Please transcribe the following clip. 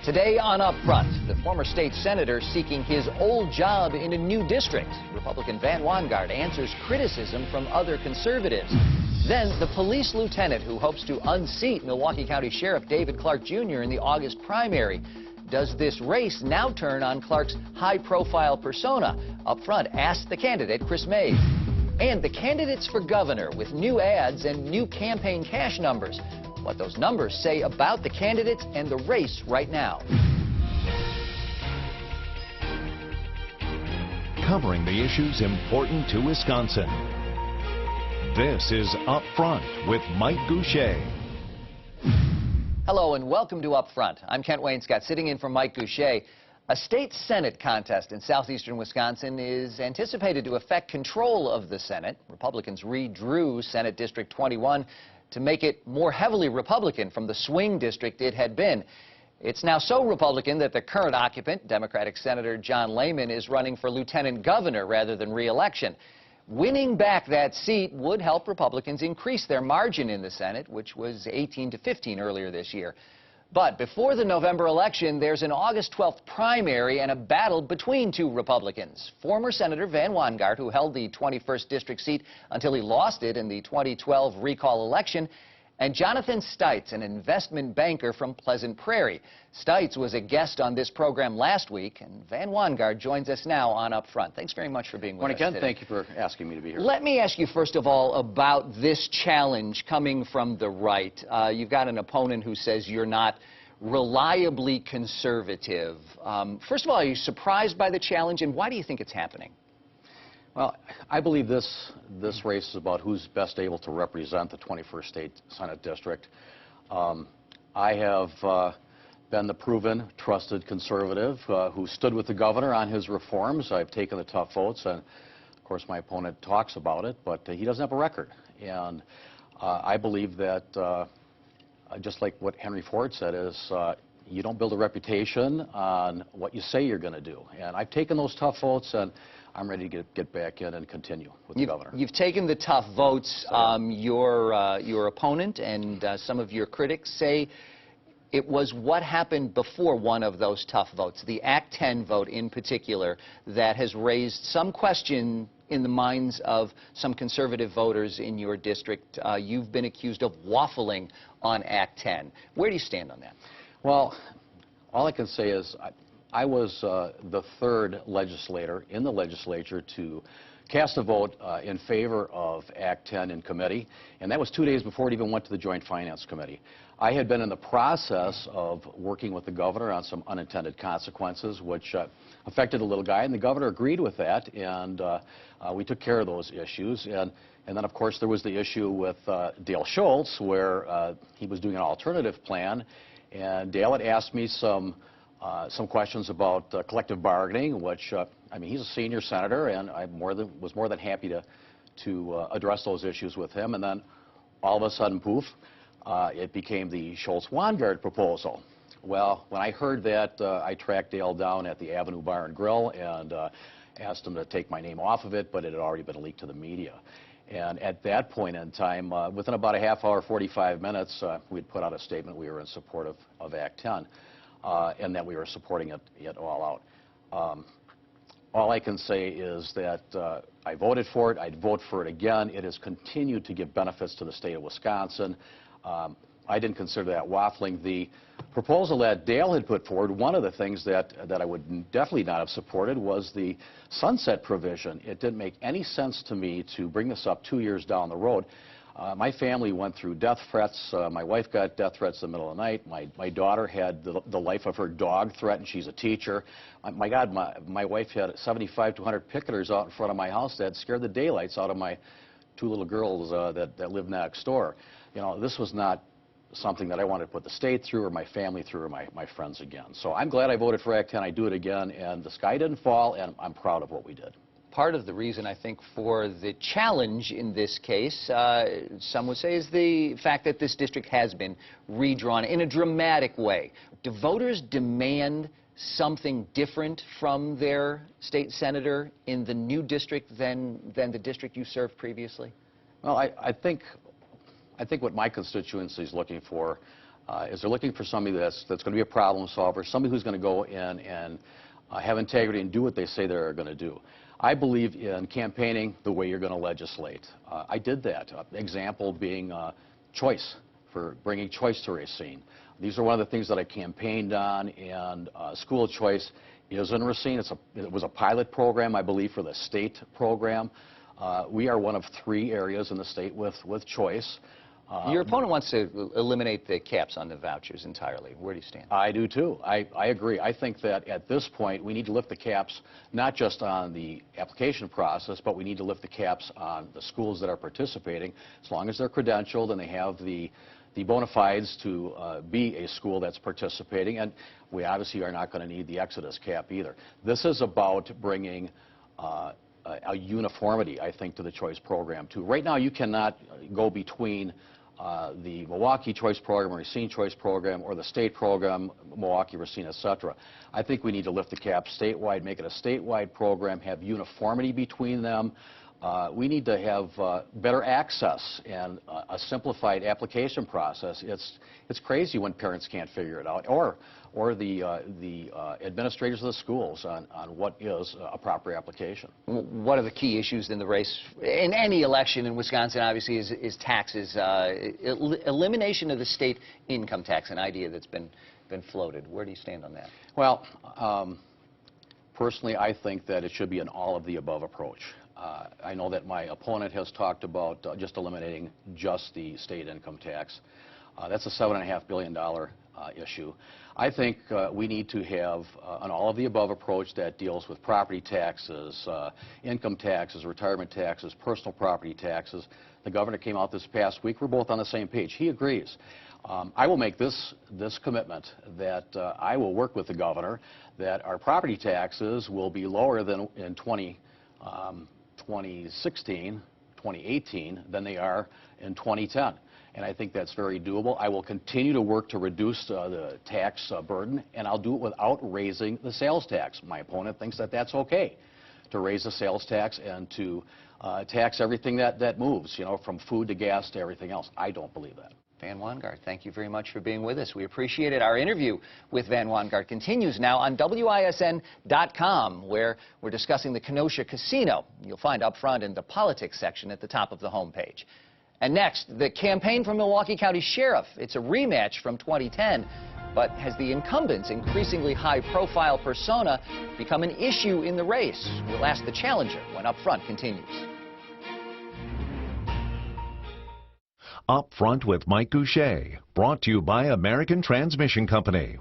Today on Upfront, the former state senator seeking his old job in a new district. Republican Van Wanggaard answers criticism from other conservatives. Then, the police lieutenant who hopes to unseat Milwaukee County Sheriff David Clarke Jr. in the August primary. Does this race now turn on Clarke's high-profile persona? Upfront asked the candidate, Chris Mays. And the candidates for governor with new ads and new campaign cash numbers. What those numbers say about the candidates and the race right now. Covering the issues important to Wisconsin. This is Upfront with Mike Goucher. Hello and welcome to Upfront. I'm Kent Wainscott, sitting in for Mike Goucher. A state Senate contest in southeastern Wisconsin is anticipated to affect control of the Senate. Republicans redrew Senate District 21 to make it more heavily Republican from the swing district it had been. It's now so Republican that the current occupant, Democratic Senator John Lehman, is running for lieutenant governor rather than re-election. Winning back that seat would help Republicans increase their margin in the Senate, which was 18-15 earlier this year. But before the November election, there's an August 12th primary and a battle between two Republicans. Former Senator Van Wanggaard, who held the 21st district seat until he lost it in the 2012 recall election, and Jonathan Stites, an investment banker from Pleasant Prairie. Stites was a guest on this program last week, and Van Wanggaard joins us now on Upfront. Thanks very much for being with us today. Thank you for asking me to be here. Let me ask you first of all about this challenge coming from the right. You've got an opponent who says you're not reliably conservative. First of all, are you surprised by the challenge, and why do you think it's happening? Well, I believe this race is about who's best able to represent the 21st State Senate District. I have been the proven, trusted conservative who stood with the governor on his reforms. I've taken the tough votes, and of course my opponent talks about it, but he doesn't have a record. And I believe that, just like what Henry Ford said, is you don't build a reputation on what you say you're going to do. And I've taken those tough votes, and I'm ready to get back in and continue with the governor. You've taken the tough votes. Your opponent and some of your critics say it was what happened before one of those tough votes, the Act 10 vote in particular, that has raised some question in the minds of some conservative voters in your district. You've been accused of waffling on Act 10. Where do you stand on that? Well, all I can say is I was the third legislator in the legislature to cast a vote in favor of Act 10 in committee, and that was 2 days before it even went to the Joint Finance Committee. I had been in the process of working with the governor on some unintended consequences, which affected a little guy, and the governor agreed with that, and we took care of those issues. And then, of course, there was the issue with Dale Schultz, where he was doing an alternative plan, and Dale had asked me some questions about collective bargaining, which, I mean, he's a senior senator, and I was more than happy to address those issues with him. And then, all of a sudden, poof, it became the Schultz-Wanggaard proposal. Well, when I heard that, I tracked Dale down at the Avenue Bar and Grill and asked him to take my name off of it, but it had already been leaked to the media. And at that point in time, within about a half hour, 45 minutes, we had put out a statement we were in support of Act 10. And that we were supporting it all out. All I can say is that I voted for it. I'd vote for it again. It has continued to give benefits to the state of Wisconsin. I didn't consider that waffling. The proposal that Dale had put forward, one of the things that I would definitely not have supported was the sunset provision. It didn't make any sense to me to bring this up 2 years down the road. My family went through death threats. My wife got death threats in the middle of the night. My daughter had the life of her dog threatened. She's a teacher. My God, my wife had 75 to 100 picketers out in front of my house that scared the daylights out of my two little girls that lived next door. You know, this was not something that I wanted to put the state through or my family through or my friends again. So I'm glad I voted for Act 10. I do it again, and the sky didn't fall, and I'm proud of what we did. Part of the reason, I think, for the challenge in this case, some would say, is the fact that this district has been redrawn in a dramatic way. Do voters demand something different from their state senator in the new district than the district you served previously? Well, I think what my constituency is looking for is they're looking for somebody that's going to be a problem solver, somebody who's going to go in and have integrity and do what they say they're going to do. I believe in campaigning the way you're going to legislate. I did that. Example being choice, for bringing choice to Racine. These are one of the things that I campaigned on, and school choice is in Racine. It was a pilot program, I believe, for the state program. We are one of 3 areas in the state with choice. Your opponent wants to eliminate the caps on the vouchers entirely. Where do you stand? I do too. I agree. I think that at this point we need to lift the caps not just on the application process, but we need to lift the caps on the schools that are participating, as long as they're credentialed and they have the bona fides to be a school that's participating. And we obviously are not going to need the Exodus cap either. This is about bringing a uniformity, I think, to the choice program too. Right now you cannot go between the Milwaukee Choice Program, or Racine Choice Program, or the state program, Milwaukee, Racine, etc. I think we need to lift the cap statewide, make it a statewide program, have uniformity between them. We need to have better access and a simplified application process. It's crazy when parents can't figure it out, or the administrators of the schools on what is a proper application. One of the key issues in the race, in any election in Wisconsin, obviously, is taxes. Elimination of the state income tax, an idea that's been floated. Where do you stand on that? Well, personally, I think that it should be an all-of-the-above approach. I know that my opponent has talked about just eliminating just the state income tax. That's a $7.5 billion issue. I think we need to have an all-of-the-above approach that deals with property taxes, income taxes, retirement taxes, personal property taxes. The governor came out this past week. We're both on the same page. He agrees. I will make this commitment that I will work with the governor that our property taxes will be lower than in 2016, 2018 than they are in 2010. And I think that's very doable. I will continue to work to reduce the tax burden, and I'll do it without raising the sales tax. My opponent thinks that that's okay, to raise the sales tax and to tax everything that moves, you know, from food to gas to everything else. I don't believe that. Van Wanggaard, thank you very much for being with us. We appreciate it. Our interview with Van Wanggaard continues now on WISN.com, where we're discussing the Kenosha Casino. You'll find up front in the politics section at the top of the homepage. And next, the campaign for Milwaukee County Sheriff. It's a rematch from 2010, but has the incumbent's increasingly high-profile persona become an issue in the race? We'll ask the challenger when Up Front continues. Up Front with Mike Goucher, brought to you by American Transmission Company.